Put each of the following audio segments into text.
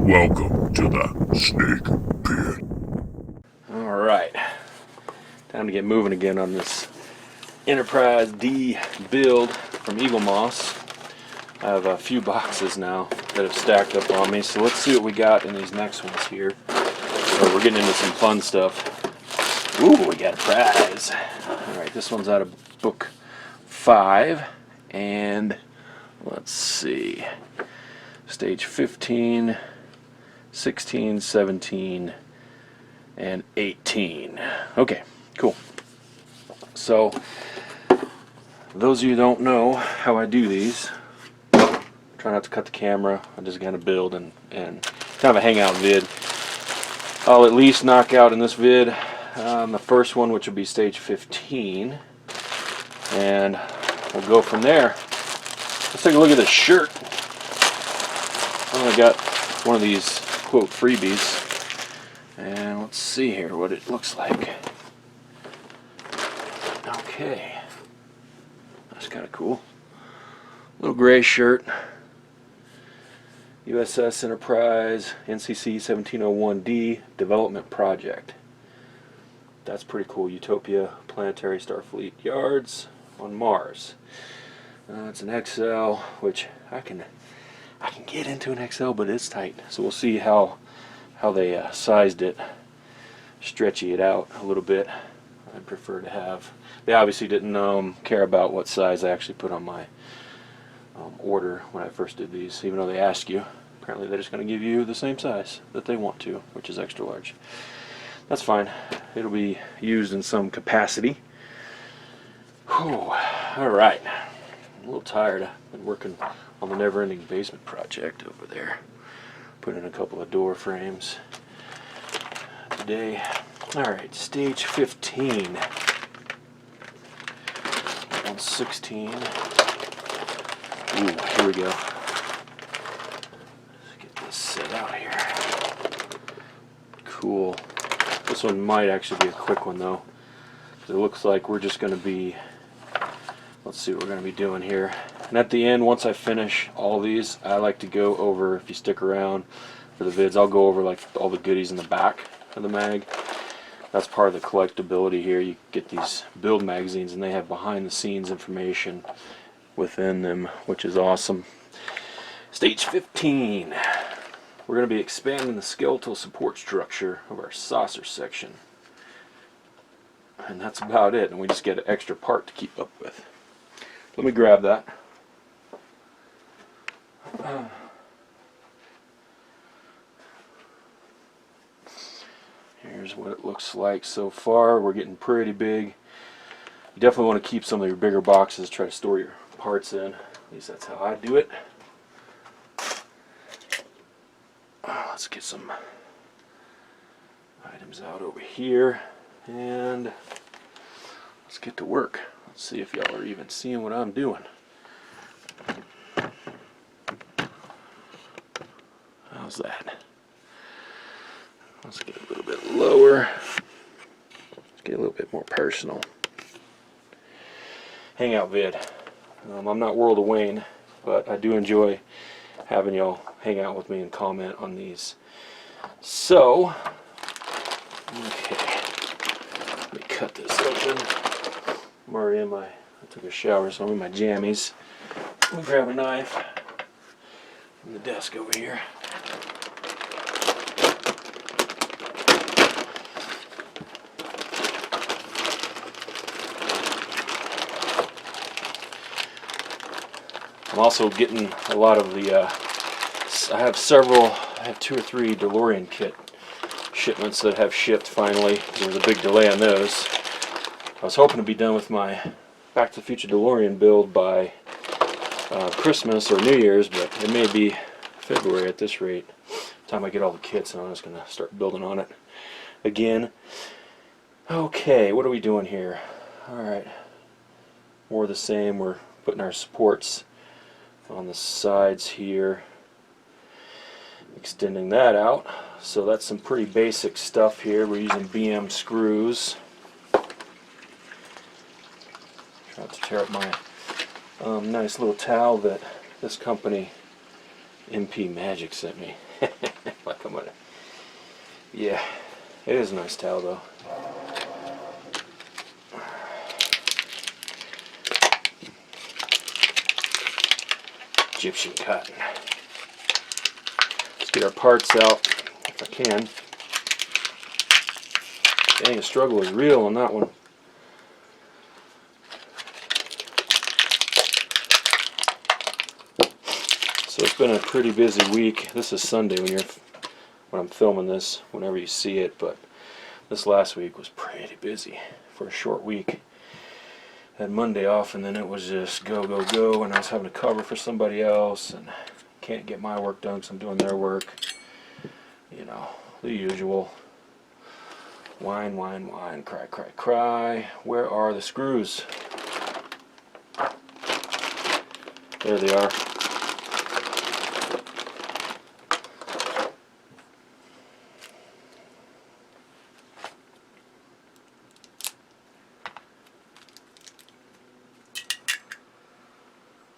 Welcome to the Snake Pit. Alright, time to get moving again on this Enterprise D build from Eaglemoss. I have a few boxes now that have stacked up on me, so let's see what we got in these next ones here. So we're getting into some fun stuff. Ooh, we got a prize. Alright, this one's out of book 5, and let's see, stage 15, 16, 17, and 18. Okay, cool. So, those of you who don't know how I do these, try not to cut the camera. I just kind of build and kind of a hangout vid. I'll at least knock out in this vid the first one, which will be stage 15, and we'll go from there. Let's take a look at this shirt. I got one of these quote freebies, and let's see here what it looks like. Okay, that's kind of cool. Little gray shirt. USS Enterprise NCC 1701D Development Project. That's pretty cool. Utopia Planetary Starfleet Yards on Mars. It's an XL, which I can get into an XL, but it's tight. So we'll see how they sized it, stretchy it out a little bit. I'd prefer to have. They obviously didn't care about what size I actually put on my order when I first did these, even though they ask you. Apparently they're just going to give you the same size that they want to, which is extra large. That's fine. It'll be used in some capacity. Whew. All right. I'm a little tired. I've been working on the never-ending basement project over there. Put in a couple of door frames today. Alright, stage 15. 116. Ooh, here we go. Let's get this set out here. Cool. This one might actually be a quick one though. It looks like we're just going to be, let's see what we're going to be doing here. And at the end, once I finish all these, I like to go over, if you stick around for the vids, I'll go over like all the goodies in the back of the mag. That's part of the collectability here. You get these build magazines and they have behind the scenes information within them, which is awesome. Stage 15. We're going to be expanding the skeletal support structure of our saucer section. And that's about it. And we just get an extra part to keep up with. Let me grab that. Here's what it looks like so far. We're getting pretty big. You definitely want to keep some of your bigger boxes, try to store your parts in. At least that's how I do it. Let's get some items out over here and let's get to work. Let's see if y'all are even seeing what I'm doing. How's that? Let's get a little bit lower. Let's get a little bit more personal. Hangout vid. I'm not World of Wayne, but I do enjoy having y'all hang out with me and comment on these. So, okay, let me cut this open. I'm already in I took a shower, so I'm in my jammies. Let me grab a knife from the desk over here. I'm also getting a lot of the, I have 2 or 3 DeLorean kit shipments that have shipped finally. There was a big delay on those. I was hoping to be done with my Back to the Future DeLorean build by Christmas or New Year's, but it may be February at this rate. By the time I get all the kits, and I'm just going to start building on it again. Okay, what are we doing here? Alright, more of the same. We're putting our supports on the sides here, extending that out. So that's some pretty basic stuff here. We're using BM screws. Try not to tear up my nice little towel that this company MP Magic sent me. Like I'm gonna. Yeah, it is a nice towel though. Egyptian cotton. Let's get our parts out if I can. Dang, the struggle is real on that one. So it's been a pretty busy week. This is Sunday when I'm filming this, whenever you see it, but this last week was pretty busy for a short week. Had Monday off, and then it was just go, go, go, and I was having to cover for somebody else, and can't get my work done because I'm doing their work. You know, the usual. Whine, whine, whine, cry, cry, cry. Where are the screws? There they are.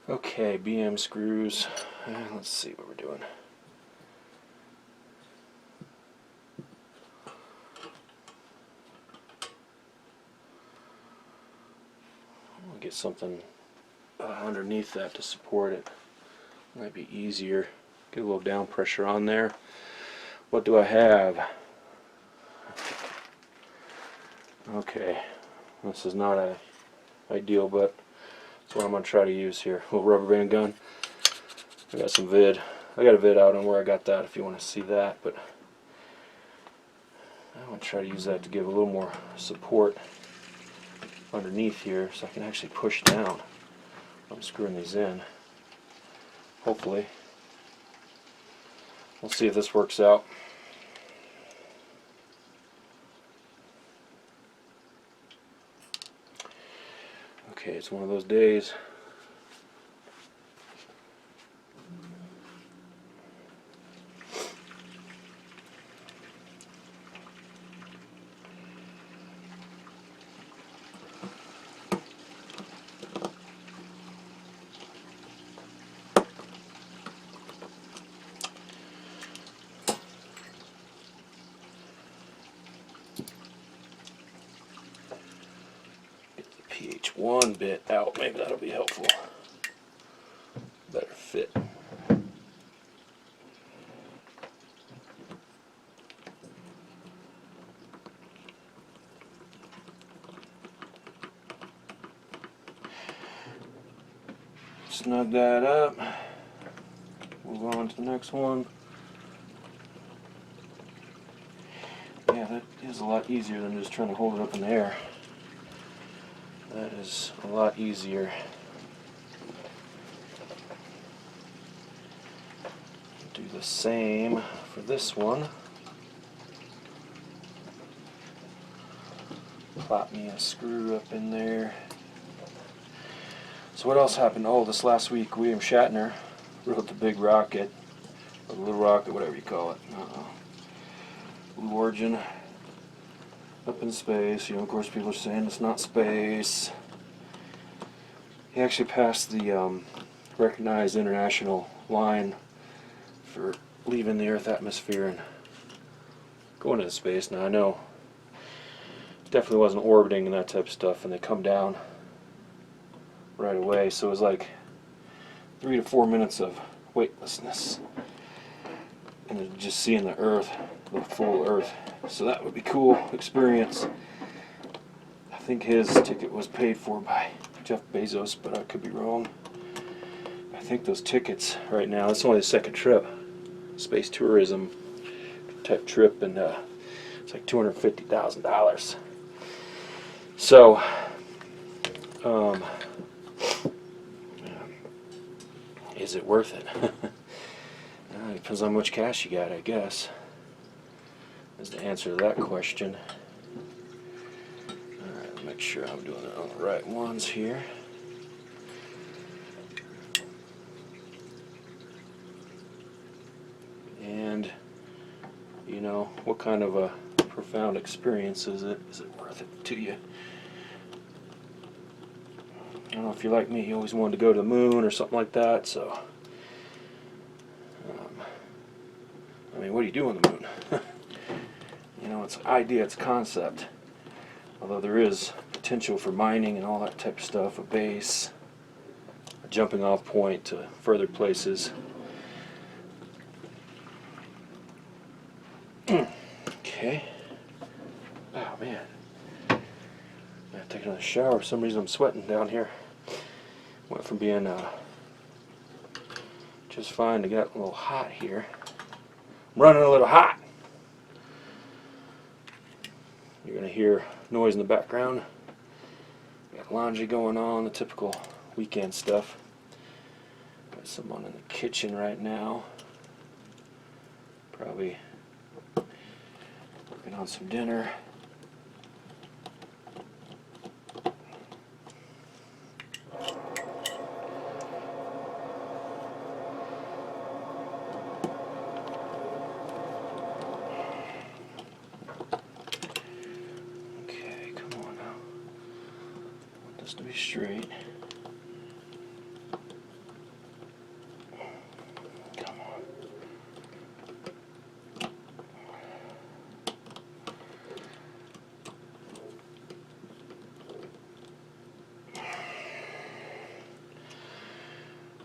Okay, BM screws. Let's see what we're doing. I'll get something underneath that to support it. Might be easier. Get a little down pressure on there. What do I have? Okay, this is not ideal, but that's what I'm going to try to use here. A little rubber band gun. I got some vid. I got a vid out on where I got that if you want to see that, but I'm going to try to use that to give a little more support underneath here so I can actually push down. I'm screwing these in. Hopefully. We'll see if this works out. Okay, it's one of those days. PH1 bit out, maybe that'll be helpful. Better fit. Snug that up. Move on to the next one. Yeah, that is a lot easier than just trying to hold it up in the air. That is a lot easier. Do the same for this one. Plop me a screw up in there. So what else happened? Oh, this last week William Shatner wrote the big rocket, or the little rocket, whatever you call it. Blue Origin. Up in space. You know, of course people are saying it's not space. He actually passed the recognized international line for leaving the Earth atmosphere and going into space. Now I know definitely wasn't orbiting and that type of stuff, and they come down right away, so it was like 3 to 4 minutes of weightlessness and just seeing the Earth, the full Earth. So that would be cool experience. I think his ticket was paid for by Jeff Bezos, but I could be wrong. I think those tickets right now, it's only the second trip, space tourism type trip, and it's like $250,000. So is it worth it? It depends on how much cash you got, I guess, is the answer to that question. Alright, make sure I'm doing it on the right ones here. And, you know, what kind of a profound experience is it? Is it worth it to you? I don't know if you're like me, you always wanted to go to the moon or something like that, so mean, what do you do on the moon? You know, it's idea, it's concept. Although there is potential for mining and all that type of stuff, a base, a jumping off point to further places. Okay. Oh man. I have to take another shower. For some reason I'm sweating down here. Went from being just fine to get a little hot here. I'm running a little hot. You're going to hear noise in the background. Got laundry going on, the typical weekend stuff. Got someone in the kitchen right now. Probably working on some dinner. To be straight. Come on.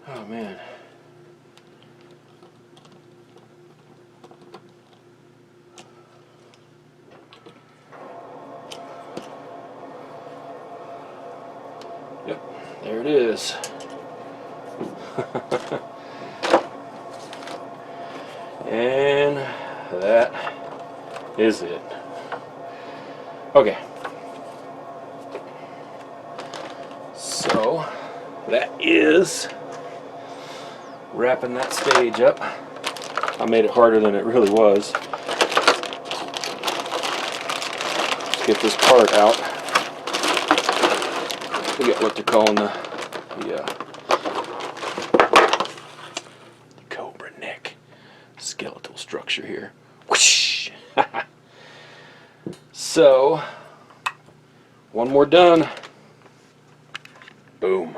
Oh man. Yep, there it is. And that is it. Okay. So that is wrapping that stage up. I made it harder than it really was. Let's get this part out. We got what they're calling the cobra neck skeletal structure here. Whoosh! So, one more done. Boom.